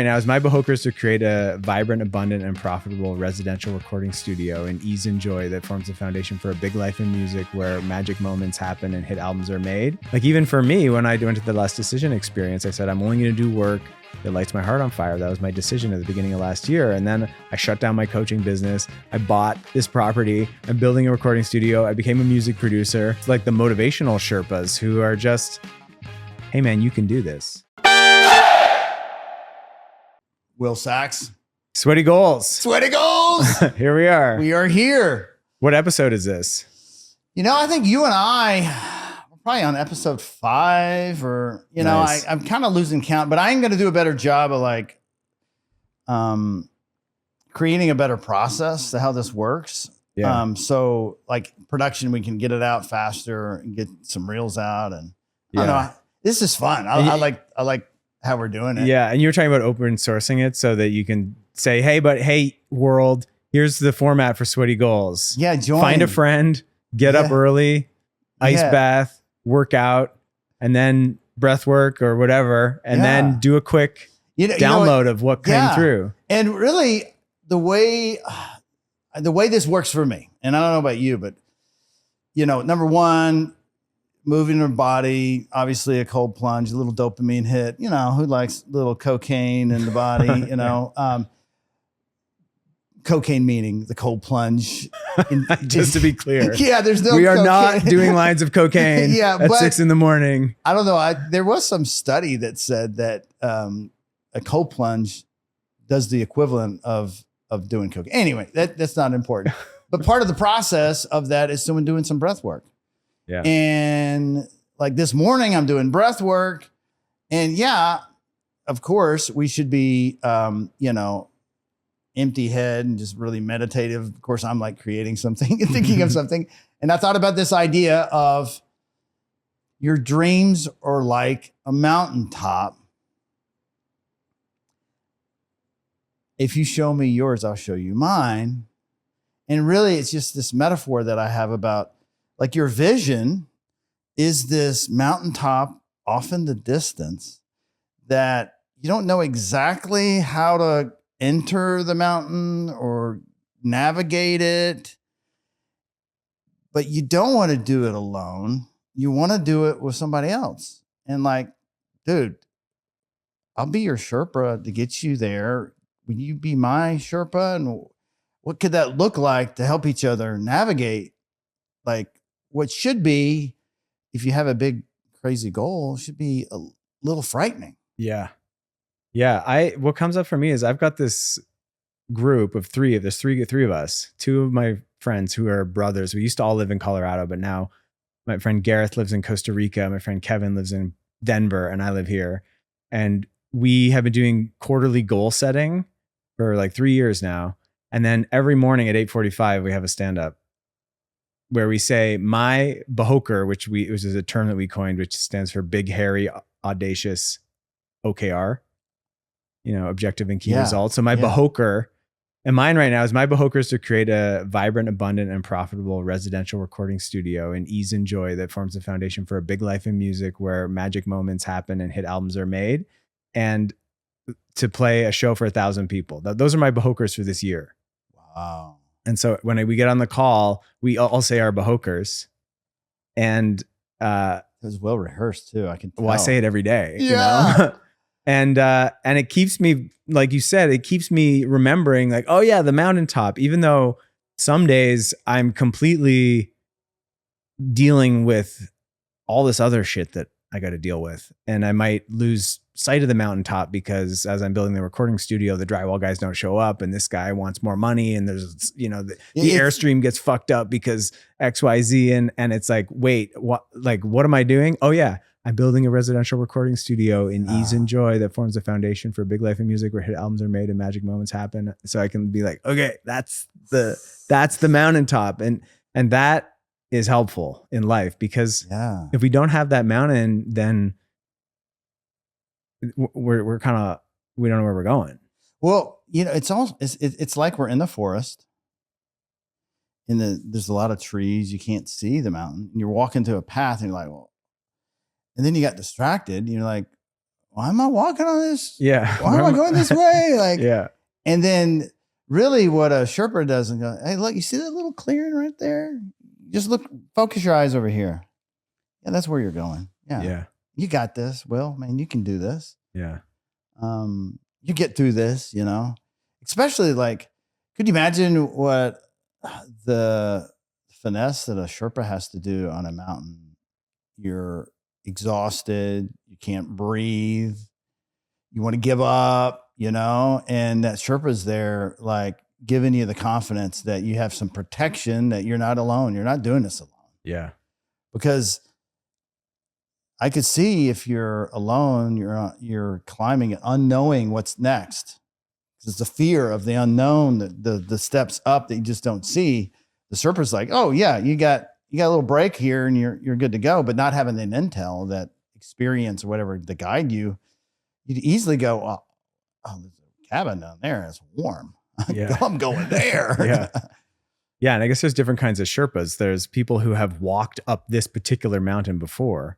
Right now, my Bahoker is to create a vibrant, abundant, and profitable residential recording studio in ease and joy that forms the foundation for a big life in music where magic moments happen and hit albums are made. Like even for me, when I went to the Last Decision experience, I said, I'm only going to do work that lights my heart on fire. That was my decision at the beginning of last year. And then I shut down my coaching business. I bought this property. I'm building a recording studio. I became a music producer. It's like the motivational Sherpas who are just, hey man, you can do this. Will Sachs. Sweaty goals. Sweaty goals. Here we are. We are here. What episode is this? You know, I think you and I are probably on episode 5 or, you know, Nice. I'm kind of losing count, but I am going to do a better job of like creating a better process to how this works. Yeah. So like production, we can get it out faster and get some reels out. And I don't know, this is fun. I like how we're doing it. Yeah. And you were talking about open sourcing it so that you can say, hey, world, here's the format for Sweaty Goals. Yeah. Join. Find a friend, get up early, ice bath, work out, and then breath work or whatever. And then do a quick download of what came through. And really the way this works for me, and I don't know about you, but you know, number one, moving your body, obviously a cold plunge, a little dopamine hit, you know, who likes a little cocaine in the body, you know, cocaine meaning the cold plunge. Just to be clear. Yeah, there's no we are cocaine. Not doing lines of cocaine at 6 a.m. I don't know. There was some study that said that a cold plunge does the equivalent of doing cocaine. Anyway, that's not important. But part of the process of that is someone doing some breath work. Yeah. And like this morning, I'm doing breath work. And yeah, of course, we should be, you know, empty head and just really meditative. Of course, I'm like creating something and thinking of something. And I thought about this idea of your dreams are like a mountaintop. If you show me yours, I'll show you mine. And really, it's just this metaphor that I have about like your vision is this mountaintop off in the distance that you don't know exactly how to enter the mountain or navigate it, but you don't want to do it alone. You want to do it with somebody else. And like, dude, I'll be your Sherpa to get you there. Will you be my Sherpa? And what could that look like to help each other navigate? Like what should be, if you have a big, crazy goal, should be a little frightening. Yeah. Yeah. What comes up for me is I've got this group of three of us, 2 of my friends who are brothers. We used to all live in Colorado, but now my friend Gareth lives in Costa Rica. My friend Kevin lives in Denver and I live here. And we have been doing quarterly goal setting for like 3 years now. And then every morning at 8:45, we have a stand-up where we say my Bahoker, which is a term that we coined, which stands for big, hairy, audacious OKR, you know, objective and key results. So my Bahoker and mine right now is my Bahoker is to create a vibrant, abundant, and profitable residential recording studio in ease and joy that forms the foundation for a big life in music where magic moments happen and hit albums are made, and to play a show for 1,000 people. Those are my Bahokers for this year. Wow. And so when we get on the call, we all say our Bahokers, and it was well rehearsed too. I can tell. Well, I say it every day. Yeah. You know? And it keeps me, like you said, it keeps me remembering like, oh yeah, the mountaintop, even though some days I'm completely dealing with all this other shit that I got to deal with. And I might lose sight of the mountaintop because as I'm building the recording studio, the drywall guys don't show up and this guy wants more money. And there's, you know, the Airstream gets fucked up because XYZ. And it's like, wait, what am I doing? Oh yeah. I'm building a residential recording studio in ease and joy that forms the foundation for a big life in music where hit albums are made and magic moments happen. So I can be like, okay, that's the mountaintop. And that is helpful in life because if we don't have that mountain, then we're kind of, we don't know where we're going. Well, you know, it's like we're in the forest. There's a lot of trees. You can't see the mountain. And you're walking to a path and you're like, well, and then you got distracted. And you're like, why am I walking on this? Yeah. Why am I going this way? Like, yeah. and then really what a Sherpa does and go, hey, look, you see that little clearing right there? Just look, focus your eyes over here. Yeah, that's where you're going. Yeah. Yeah. You got this. Well, man, you can do this. Yeah. You get through this, you know, especially like, could you imagine what the finesse that a Sherpa has to do on a mountain? You're exhausted. You can't breathe. You want to give up, you know, and that Sherpa's there, like giving you the confidence that you have some protection, that you're not alone. You're not doing this alone. Yeah. Because I could see if you're alone, you're climbing it, unknowing what's next. It's the fear of the unknown, the steps up that you just don't see. The Sherpa's like, oh yeah, you got a little break here and you're good to go, but not having the intel, that experience or whatever to guide you, you'd easily go, oh, there's a cabin down there. It's warm. Yeah. I'm going there. Yeah. Yeah. And I guess there's different kinds of Sherpas. There's people who have walked up this particular mountain before.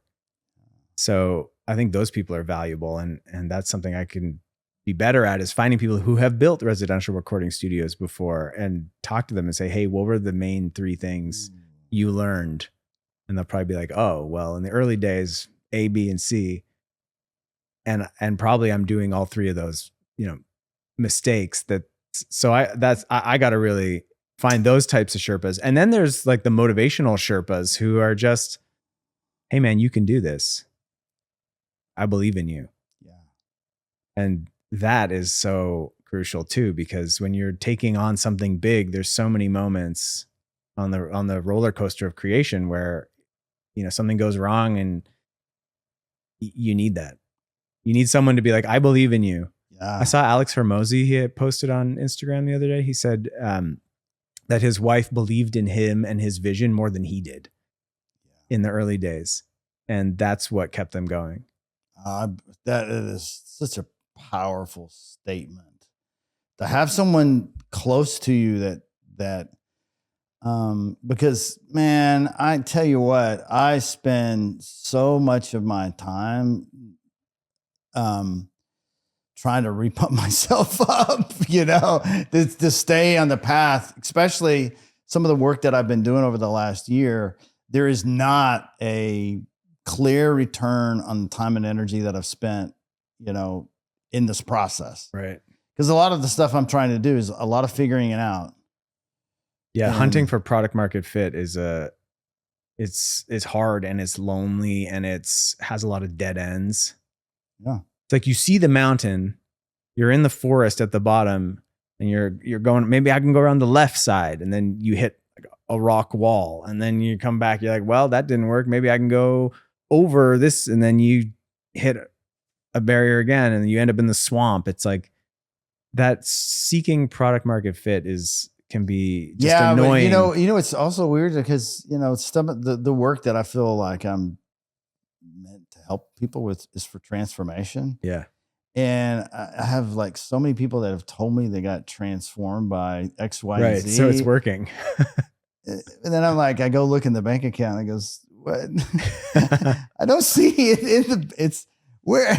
So I think those people are valuable. And that's something I can be better at, is finding people who have built residential recording studios before and talk to them and say, hey, what were the main 3 things you learned? And they'll probably be like, oh, well, in the early days, A, B, and C. And probably I'm doing all 3 of those, you know, mistakes so I got to really find those types of Sherpas. And then there's like the motivational Sherpas who are just, hey man, you can do this. I believe in you. Yeah. And that is so crucial too, because when you're taking on something big, there's so many moments on the roller coaster of creation where, you know, something goes wrong and you need that. You need someone to be like, I believe in you. Yeah. I saw Alex Hermosi, he had posted on Instagram the other day. He said that his wife believed in him and his vision more than he did in the early days. And that's what kept them going. That is such a powerful statement, to have someone close to you that because man, I tell you what, I spend so much of my time trying to repump myself up, you know, to stay on the path, especially some of the work that I've been doing over the last year. There is not a clear return on the time and energy that I've spent, you know, in this process. Right. Because a lot of the stuff I'm trying to do is a lot of figuring it out. Yeah. Hunting for product market fit is it's hard and it's lonely and has a lot of dead ends. Yeah. It's like you see the mountain, you're in the forest at the bottom and you're going, maybe I can go around the left side, and then you hit a rock wall and then you come back. You're like, well, that didn't work. Maybe I can go over this. And then you hit a barrier again and you end up in the swamp. It's like that seeking product market fit can be just annoying. But you know, it's also weird because, you know, the work that I feel like I'm meant to help people with is for transformation. Yeah. And I have like so many people that have told me they got transformed by X, Y, right. and Z. So it's working. And then I'm like, I go look in the bank account and it goes, what? I don't see it it's where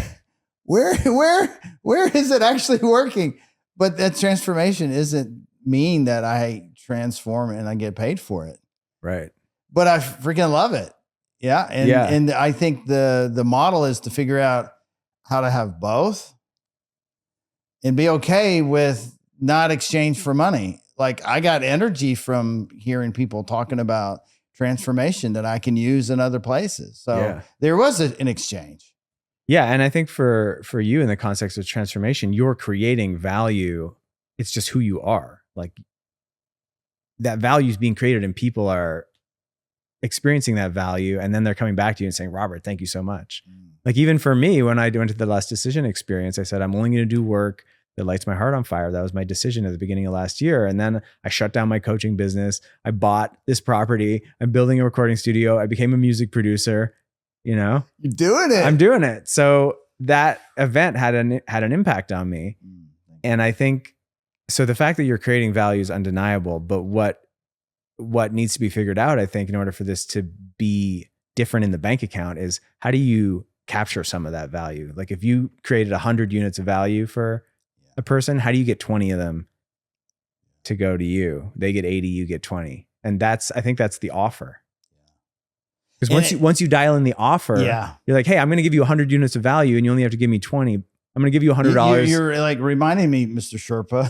is it actually working? But that transformation isn't mean that I transform and I get paid for it. Right. But I freaking love it. Yeah. And I think the model is to figure out how to have both and be okay with not exchange for money. Like I got energy from hearing people talking about transformation that I can use in other places. So there was an exchange. Yeah. And I think for you in the context of transformation, you're creating value. It's just who you are. Like that value is being created and people are experiencing that value. And then they're coming back to you and saying, Robert, thank you so much. Like even for me, when I went to the Last Decision experience, I said, I'm only going to do work that lights my heart on fire. That was my decision at the beginning of last year. And then I shut down my coaching business. I bought this property. I'm building a recording studio. I became a music producer. You know, you're doing it. I'm doing it. So that event had an impact on me. And I think, so the fact that you're creating value is undeniable, but what needs to be figured out, I think, in order for this to be different in the bank account is how do you capture some of that value. Like if you created 100 units of value for a person, how do you get 20 of them to go to you? They get 80, you get 20. And I think that's the offer. Because once you dial in the offer, you're like, hey, I'm going to give you 100 units of value and you only have to give me 20. I'm going to give you $100. You're like reminding me, Mr. Sherpa,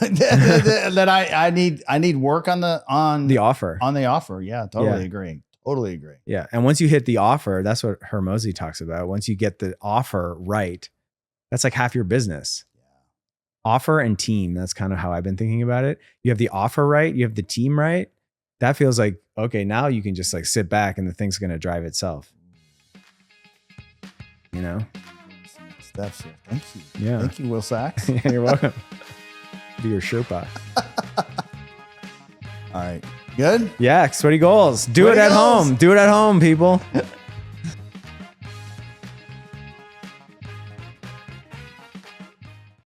that I need work on the offer. On the offer. Yeah, totally agree. Totally agree. Yeah. And once you hit the offer, that's what Hormozi talks about. Once you get the offer right, that's like half your business. Offer and team. That's kind of how I've been thinking about it. You have the offer right, you have the team right. That feels like, okay, now you can just like sit back and the thing's going to drive itself. You know? Steps here. Thank you. Yeah. Thank you, Will Sachs. Yeah, you're welcome. Be your Sherpa. All right. Good? Yeah. Sweaty goals. Do it at home. Do it at home, people.